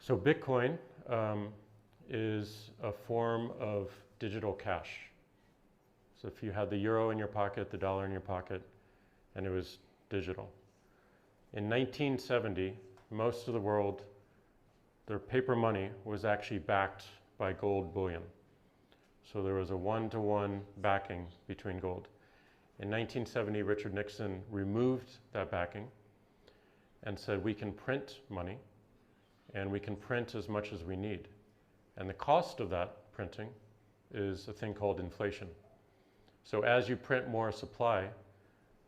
So Bitcoin is a form of digital cash. So if you had the euro in your pocket, the dollar in your pocket, and it was digital. In 1970, most of the world, their paper money was actually backed by gold bullion. So there was a one-to-one backing between gold. In 1970, Richard Nixon removed that backing and said we can print money and we can print as much as we need. And the cost of that printing is a thing called inflation. So as you print more supply,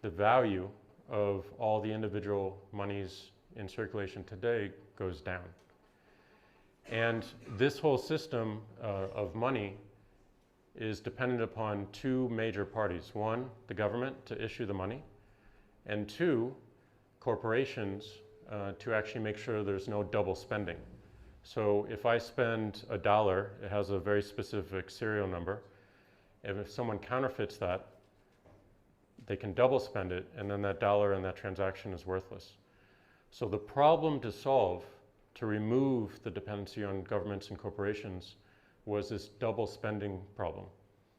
the value of all the individual monies in circulation today goes down. And this whole system of money is dependent upon two major parties. One, the government to issue the money, and two, corporations to actually make sure there's no double spending. So if I spend $1, it has a very specific serial number. And if someone counterfeits that, they can double spend it, and then that dollar and that transaction is worthless. So the problem to solve, to remove the dependency on governments and corporations, was this double spending problem,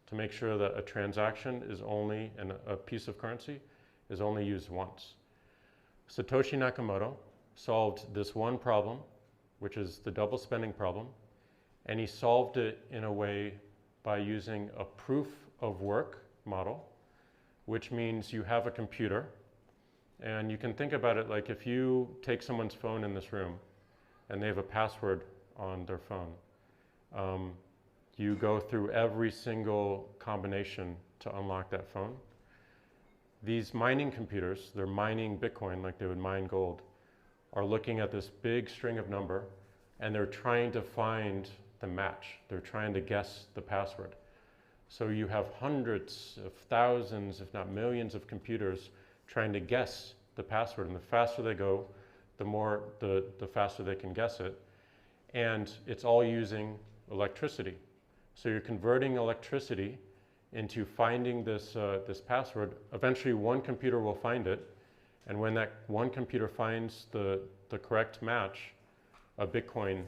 to make sure that a transaction is only, and a piece of currency is only used once. Satoshi Nakamoto solved this one problem, which is the double spending problem, and he solved it in a way by using a proof of work model, which means you have a computer, and you can think about it like if you take someone's phone in this room and they have a password on their phone, you go through every single combination to unlock that phone. These mining computers, they're mining Bitcoin like they would mine gold, are looking at this big string of number, and they're trying to find the match. They're trying to guess the password. So you have hundreds of thousands, if not millions of computers trying to guess the password, and the faster they go, the faster they can guess it. And it's all using electricity. So you're converting electricity into finding this password. Eventually one computer will find it, and when that one computer finds the correct match, a Bitcoin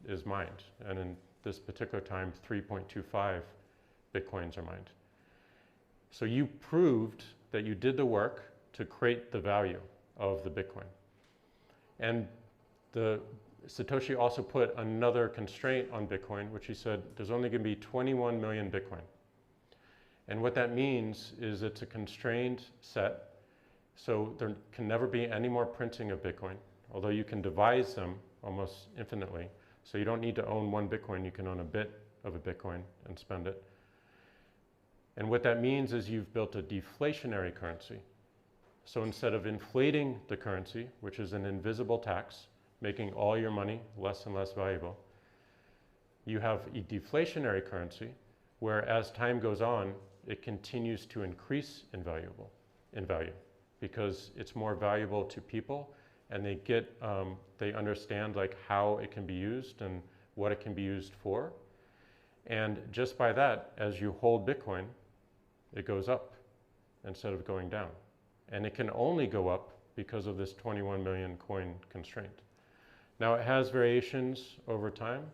is mined. And in this particular time, 3.25 Bitcoins are mined. So you proved that you did the work to create the value of the Bitcoin. And Satoshi also put another constraint on Bitcoin, which he said there's only going to be 21 million Bitcoin. And what that means is it's a constrained set, so there can never be any more printing of Bitcoin, although you can devise them almost infinitely. So you don't need to own one Bitcoin, you can own a bit of a Bitcoin and spend it. And what that means is you've built a deflationary currency. So instead of inflating the currency, which is an invisible tax, making all your money less and less valuable, you have a deflationary currency where as time goes on, it continues to increase in value because it's more valuable to people, and they understand like how it can be used and what it can be used for. And just by that, as you hold Bitcoin, it goes up instead of going down. And it can only go up because of this 21 million coin constraint. Now it has variations over time,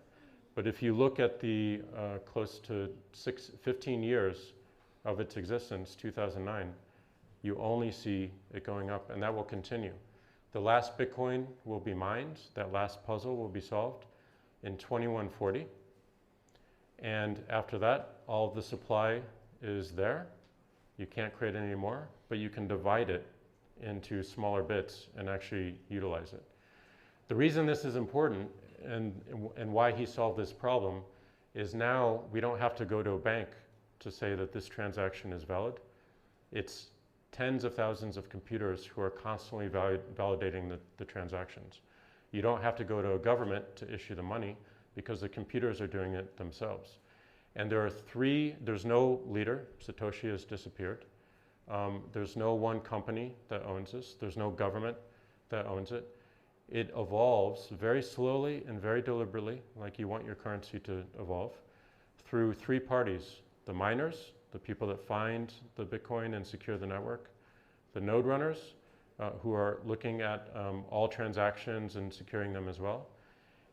but if you look at the close to 15 years of its existence, 2009, you only see it going up, and that will continue. The last Bitcoin will be mined, that last puzzle will be solved in 2140. And after that, all of the supply is there. You can't create any more, but you can divide it into smaller bits and actually utilize it. The reason this is important and why he solved this problem is now we don't have to go to a bank to say that this transaction is valid. It's tens of thousands of computers who are constantly validating the transactions. You don't have to go to a government to issue the money because the computers are doing it themselves. And there's no leader. Satoshi has disappeared. There's no one company that owns this. There's no government that owns it. It evolves very slowly and very deliberately, like you want your currency to evolve, through three parties: the miners, the people that find the Bitcoin and secure the network; the node runners, who are looking at all transactions and securing them as well;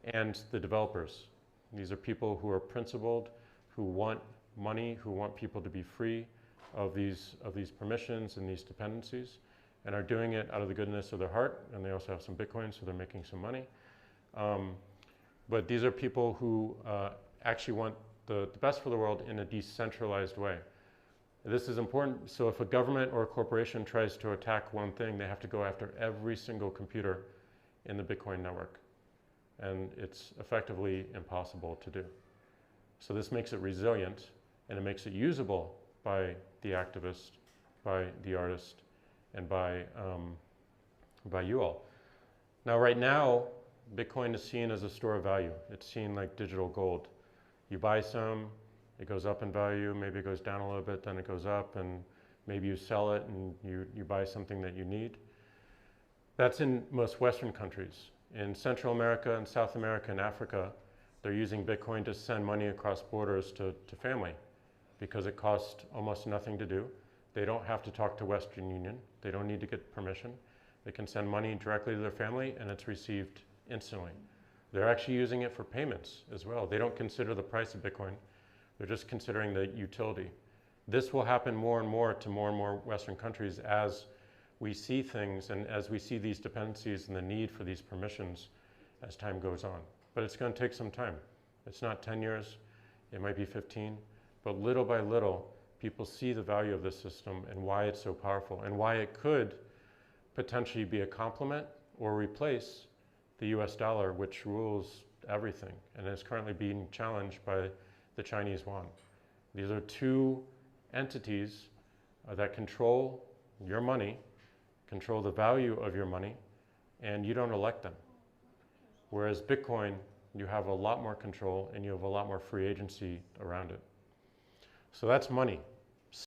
and the developers. These are people who are principled, who want money, who want people to be free of these permissions and these dependencies, and are doing it out of the goodness of their heart, and they also have some Bitcoin, so they're making some money. But these are people who actually want the best for the world in a decentralized way. This is important, so if a government or a corporation tries to attack one thing, they have to go after every single computer in the Bitcoin network. And it's effectively impossible to do. So this makes it resilient, and it makes it usable by the activist, by the artist, and by you all. Now, right now, Bitcoin is seen as a store of value. It's seen like digital gold. You buy some, it goes up in value, maybe it goes down a little bit, then it goes up, and maybe you sell it and you buy something that you need. That's in most Western countries. In Central America and South America and Africa, they're using Bitcoin to send money across borders to family because it costs almost nothing to do. They don't have to talk to Western Union. They don't need to get permission. They can send money directly to their family and it's received instantly. They're actually using it for payments as well. They don't consider the price of Bitcoin. They're just considering the utility. This will happen more and more to more and more Western countries as we see things and as we see these dependencies and the need for these permissions as time goes on. But it's going to take some time. It's not 10 years, it might be 15, but little by little, people see the value of this system and why it's so powerful and why it could potentially be a complement or replace the US dollar, which rules everything and is currently being challenged by the Chinese yuan. These are two entities that control your money, control the value of your money, and you don't elect them. Whereas Bitcoin, you have a lot more control and you have a lot more free agency around it. So that's money.